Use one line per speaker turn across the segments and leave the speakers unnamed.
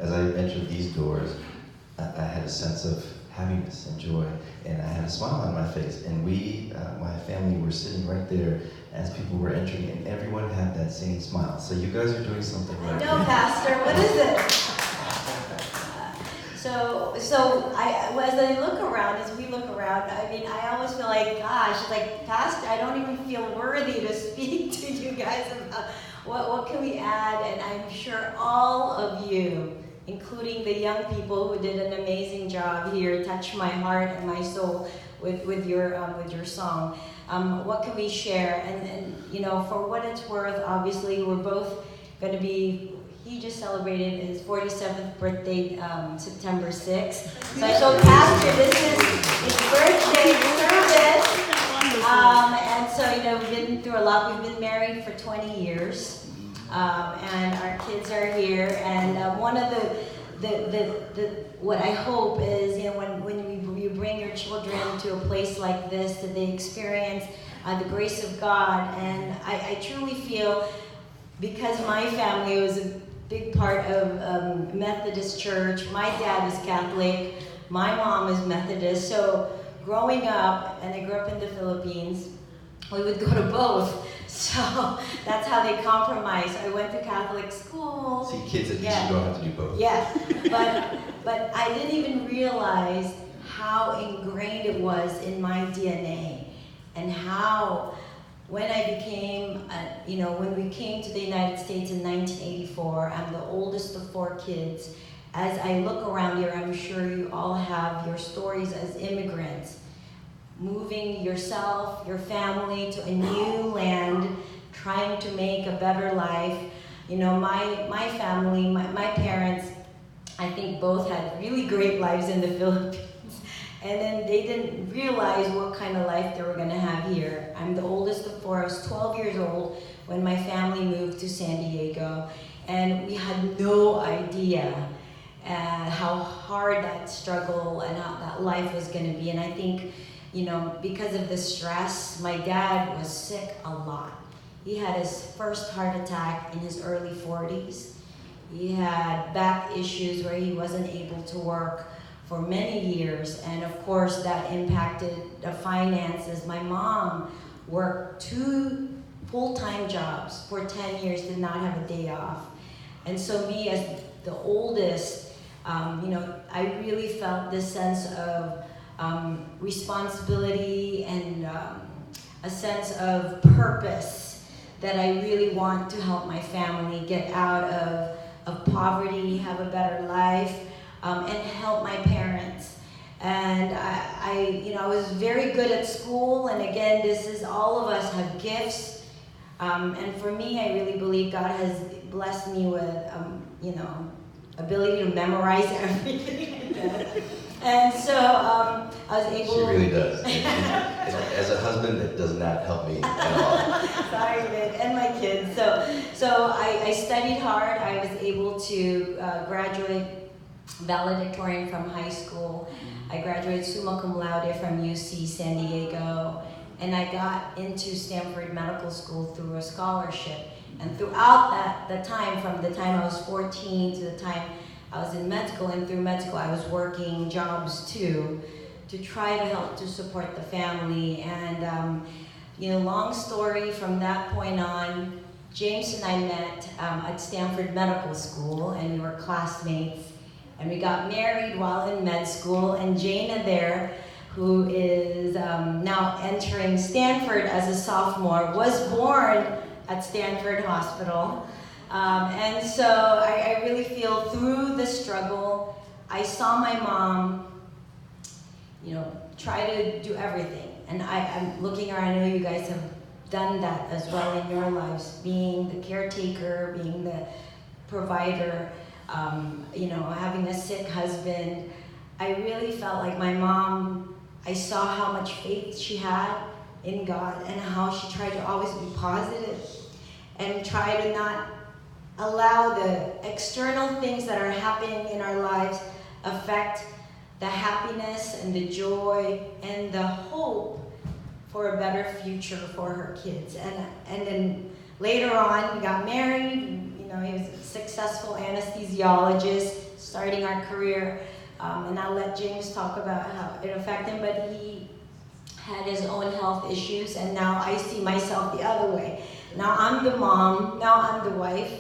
as I entered these doors, I had a sense of happiness and joy, and I had a smile on my face. And we, my family, were sitting right there as people were entering, and everyone had that same smile. So you guys are doing something right.
No, Pastor, what is it? As I look around, as we look around, I mean, I always feel like, gosh, like, Pastor, I don't even feel worthy to speak to you guys about what can we add, and I'm sure all of you, including the young people who did an amazing job here, touched my heart and my soul with your song. What can we share? And for what it's worth, obviously, we're both going to be. He just celebrated his 47th birthday, September 6th. So I told Pastor this is his birthday service. And so, we've been through a lot. We've been married for 20 years. And our kids are here. And one of what I hope is, when you bring your children to a place like this, that they experience the grace of God. And I truly feel, because my family was a big part of Methodist church. My dad was Catholic. My mom is Methodist. So growing up, and I grew up in the Philippines, we would go to both. So that's how they compromised. I went to Catholic school.
See, kids at least you don't have to do both.
Yeah, but I didn't even realize how ingrained it was in my DNA, and how when I became, when we came to the United States in 1984, I'm the oldest of 4 kids. As I look around here, I'm sure you all have your stories as immigrants, moving yourself, your family to a new land, trying to make a better life. My family, my parents, I think both had really great lives in the Philippines. And then they didn't realize what kind of life they were going to have here. I'm the oldest of 4. I was 12 years old when my family moved to San Diego. And we had no idea how hard that struggle and how that life was going to be. And I think, because of the stress, my dad was sick a lot. He had his first heart attack in his early 40s. He had back issues where he wasn't able to work for many years, and of course that impacted the finances. My mom worked 2 full-time jobs for 10 years, did not have a day off. And so me, as the oldest, I really felt this sense of responsibility and a sense of purpose, that I really want to help my family get out of poverty, have a better life, and help my parents. And I was very good at school, and again, all of us have gifts. And for me, I really believe God has blessed me with, ability to memorize everything. And so I was able.
She really does. As a husband, that does not help me at all.
Sorry, babe, and my kids. So I studied hard. I was able to graduate valedictorian from high school. I graduated summa cum laude from UC San Diego, and I got into Stanford Medical School through a scholarship. And throughout the time, from the time I was 14 to the time I was in med school, and through med school I was working jobs too, to try to help to support the family. And long story, from that point on, James and I met at Stanford Medical School, and we were classmates. And we got married while in med school, and Jana there, who is now entering Stanford as a sophomore, was born at Stanford Hospital. And so I really feel through the struggle, I saw my mom, try to do everything. And I'm looking around, I know you guys have done that as well in your lives, being the caretaker, being the provider, having a sick husband. I really felt like my mom, I saw how much faith she had in God, and how she tried to always be positive and try to not allow the external things that are happening in our lives affect the happiness and the joy and the hope for a better future for her kids. And then later on, we got married. He was a successful anesthesiologist, starting our career, and I'll let James talk about how it affected him, but he had his own health issues, and now I see myself the other way. Now I'm the mom, now I'm the wife,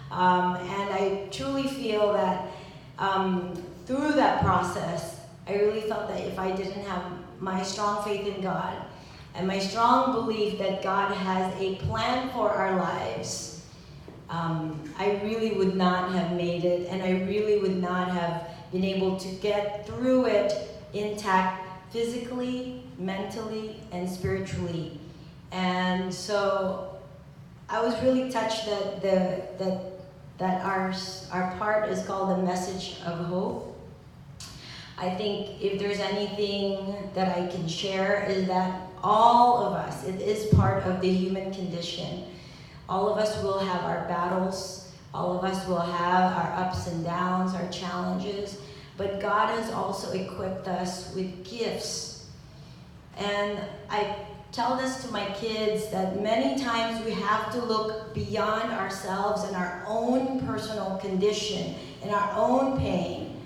and I truly feel that through that process, I really felt that if I didn't have my strong faith in God and my strong belief that God has a plan for our lives, I really would not have made it, and I really would not have been able to get through it intact physically, mentally, and spiritually. And so I was really touched that our part is called the message of hope. I think if there's anything that I can share is that all of us, it is part of the human condition. All of us will have our battles. All of us will have our ups and downs, our challenges. But God has also equipped us with gifts. And I tell this to my kids that many times we have to look beyond ourselves and our own personal condition and our own pain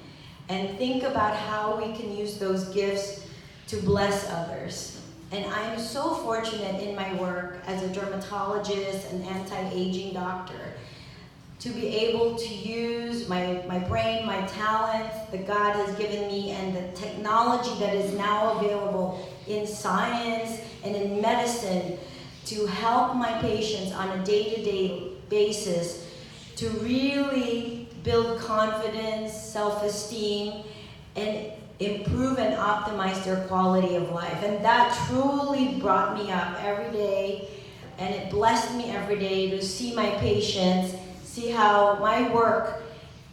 and think about how we can use those gifts to bless others. And I'm so fortunate in my work as a dermatologist and anti-aging doctor to be able to use my brain, my talents that God has given me, and the technology that is now available in science and in medicine to help my patients on a day-to-day basis to really build confidence, self-esteem, and improve and optimize their quality of life. And that truly brought me up every day, and it blessed me every day to see my patients, see how my work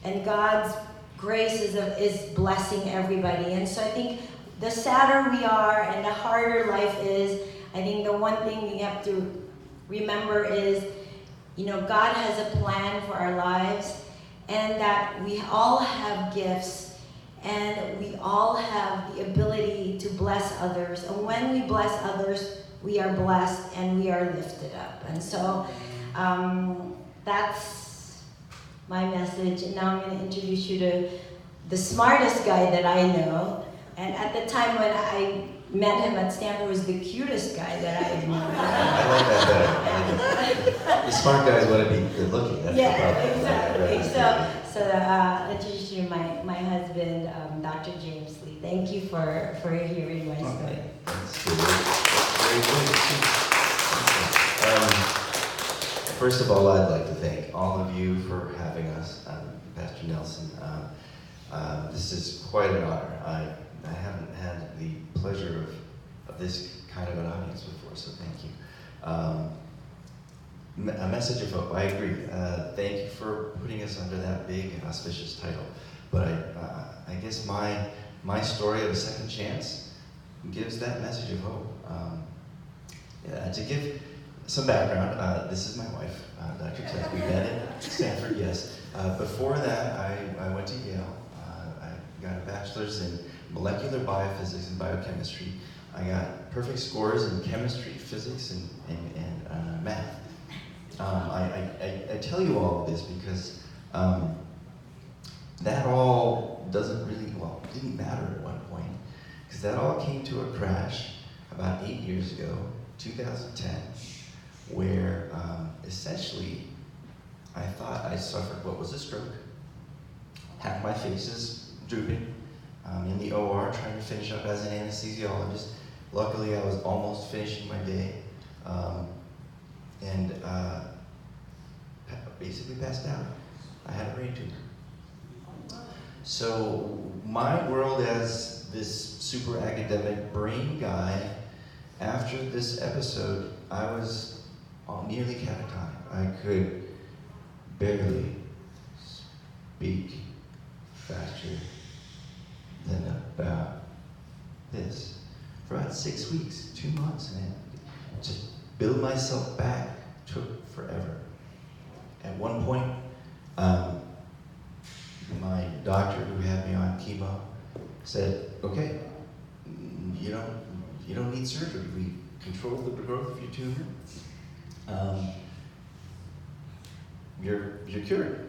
and God's grace is blessing everybody. And so I think the sadder we are and the harder life is, I think the one thing we have to remember is, God has a plan for our lives, and that we all have gifts, and we all have the ability to bless others. And when we bless others, we are blessed and we are lifted up. And so that's my message. And now I'm going to introduce you to the smartest guy that I know. And at the time when I met him at Stanford, was the cutest guy that I had known.
I like that better. The smart guys want to be good looking. That's
exactly. So introduce you to my husband, Dr. James Lee. Thank you for hearing my story.
That's good. Very good. First of all, I'd like to thank all of you for having us, Pastor Nelson. This is quite an honor. I haven't had the pleasure of this kind of an audience before, so thank you. A message of hope, I agree. Thank you for putting us under that big and auspicious title. But I guess my story of a second chance gives that message of hope. To give some background, this is my wife, Dr. Tess. We met at Stanford, yes. Before that, I went to Yale. I got a bachelor's in molecular biophysics and biochemistry. I got perfect scores in chemistry, physics, and math. I tell you all of this because that all didn't matter at one point, because that all came to a crash about 8 years ago, 2010, where essentially I thought I suffered what was a stroke. Half my face is drooping. In the OR trying to finish up as an anesthesiologist. Luckily, I was almost finishing my day, and basically passed out. I had a brain tumor. So my world as this super academic brain guy, after this episode, I was nearly catatonic. I could barely speak faster than about this. For about 6 weeks, 2 months, and to build myself back took forever. At one point, my doctor who had me on chemo said, "Okay, you don't need surgery. We controlled the growth of your tumor. You're cured."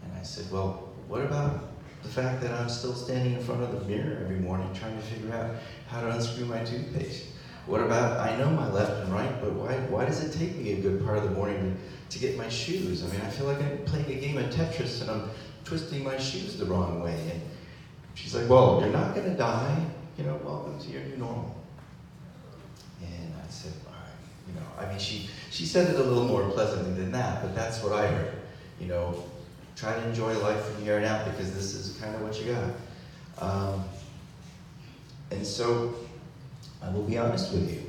And I said, "Well, what about the fact that I'm still standing in front of the mirror every morning trying to figure out how to unscrew my toothpaste? What about, I know my left and right, but why does it take me a good part of the morning to get my shoes? I mean, I feel like I'm playing a game of Tetris and I'm twisting my shoes the wrong way. And she's like, well, you're not gonna die, welcome to your new normal. And I said, all right, I mean, she said it a little more pleasantly than that, but that's what I heard. Try to enjoy life from here on out because this is kind of what you got. And so, I will be honest with you.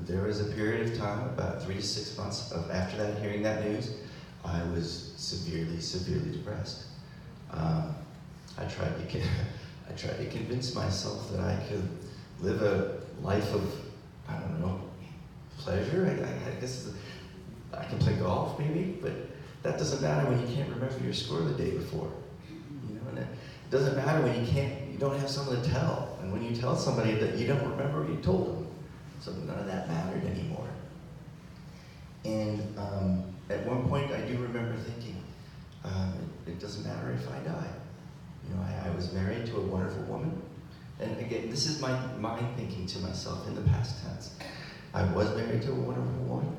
There was a period of time, about 3 to 6 months after that, hearing that news, I was severely, severely depressed. I tried to convince myself that I could live a life of, I don't know, pleasure. I guess I can play golf maybe, but that doesn't matter when you can't remember your score the day before. And it doesn't matter when you don't have someone to tell. And when you tell somebody that you don't remember what you told them. So none of that mattered anymore. And at one point I do remember thinking, it doesn't matter if I die. I was married to a wonderful woman. And again, this is my mind thinking to myself in the past tense. I was married to a wonderful woman.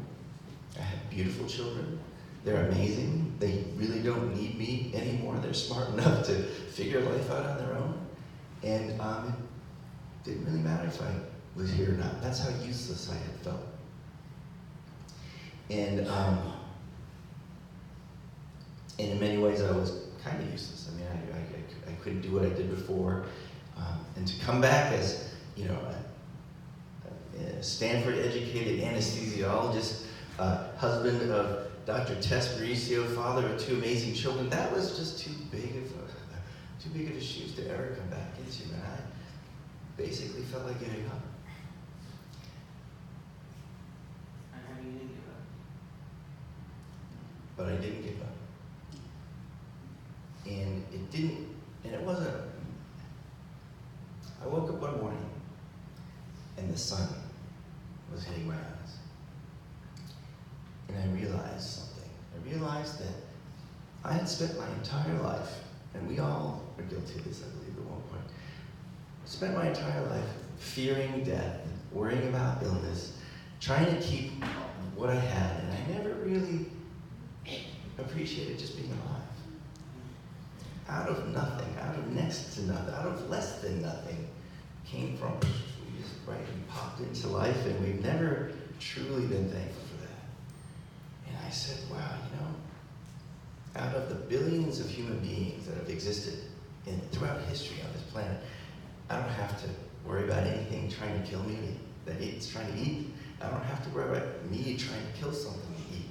I had beautiful children. They're amazing. They really don't need me anymore. They're smart enough to figure life out on their own. And it didn't really matter if I was here or not. That's how useless I had felt. And in many ways I was kind of useless. I mean, I couldn't do what I did before. And to come back as, a Stanford-educated anesthesiologist, husband of Dr. Tess Mauricio, father of 2 amazing children, that was just too big of a shoes to ever come back into, and I basically felt like giving up.
And how you didn't give up?
But I didn't give up. And it wasn't, I woke up one morning and the sun was hitting my eyes. And I realized something. I realized that I had spent my entire life, and we all are guilty of this, I believe, at one point, spent my entire life fearing death, worrying about illness, trying to keep what I had, and I never really appreciated just being alive. Out of nothing, out of next to nothing, out of less than nothing, came from, we just we popped into life, and we've never truly been thankful for that. And I said, wow, out of the billions of human beings that have existed throughout history on this planet, I don't have to worry about anything trying to kill me that it's trying to eat. I don't have to worry about me trying to kill something to eat.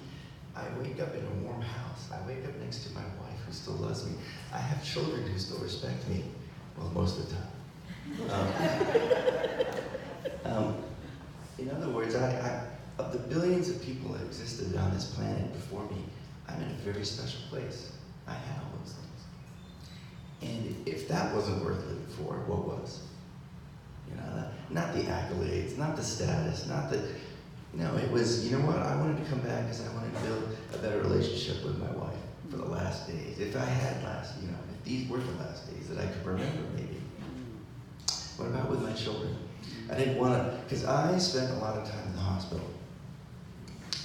I wake up in a warm house. I wake up next to my wife who still loves me. I have children who still respect me, well, most of the time. In other words, of the billions of people that existed on this planet before me, I'm in a very special place. I have all those things. And if that wasn't worth living for, what was? Not the accolades, not the status, it was, I wanted to come back because I wanted to build a better relationship with my wife for the last days. If I had if these were the last days that I could remember maybe. What about with my children? I didn't want to, because I spent a lot of time in the hospital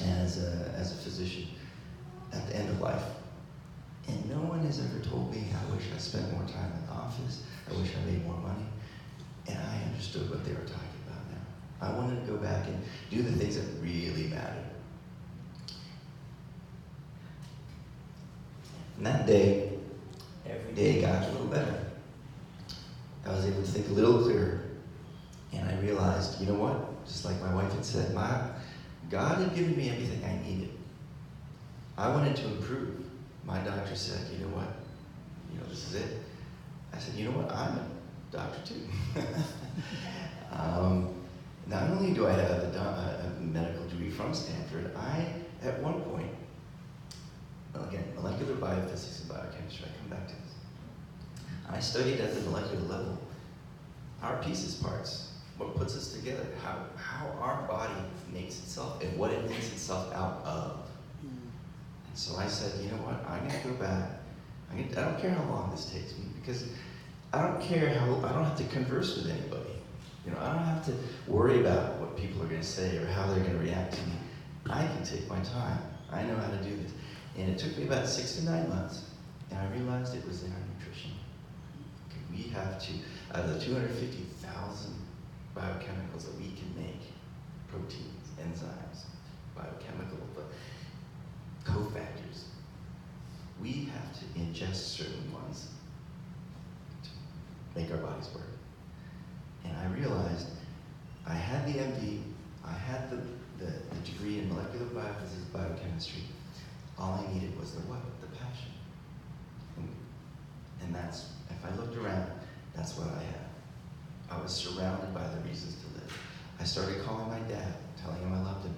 as a physician at the end of life. And no one has ever told me, I wish I spent more time in the office, I wish I made more money. And I understood what they were talking about now. I wanted to go back and do the things that really mattered. And that day, every day got a little better. I was able to think a little clearer. And I realized, you know what? Just like my wife had said, God had given me everything I needed. I wanted to improve. My doctor said, you know what? This is it. I said, you know what? I'm a doctor too. Not only do I have a medical degree from Stanford, at one point, again, molecular biophysics and biochemistry, I come back to this. I studied at the molecular level our pieces, parts, what puts us together, how our body makes itself and what it makes itself out of. And so I said, you know what, I'm going to go back, I don't care how long this takes me, because I don't care how, I don't have to converse with anybody. You know, I don't have to worry about what people are going to say or how they're going to react to me. I can take my time. I know how to do this. And it took me about 6 to 9 months, and I realized it was in our nutrition. Okay, we have to, out of the 250,000 biochemicals that we can make, proteins, enzymes, biochemical cofactors, we have to ingest certain ones to make our bodies work. And I realized I had the MD, I had the degree in molecular biophysics, biochemistry. All I needed was the what? The passion. And that's, if I looked around, that's what I had. I was surrounded by the reasons to live. I started calling my dad, telling him I loved him.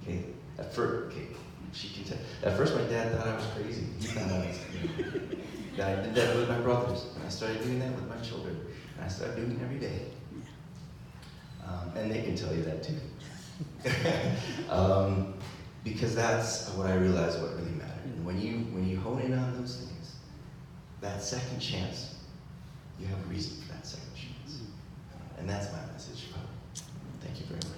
Okay, at first, okay, she can tell. At first, my dad thought I was crazy. He thought I was, I did that with my brothers. And I started doing that with my children. And I started doing it every day. And they can tell you that too. Because that's what I realized what really mattered. And when you hone in on those things, that second chance, you have a reason for that second chance. And that's my message. Thank you very much.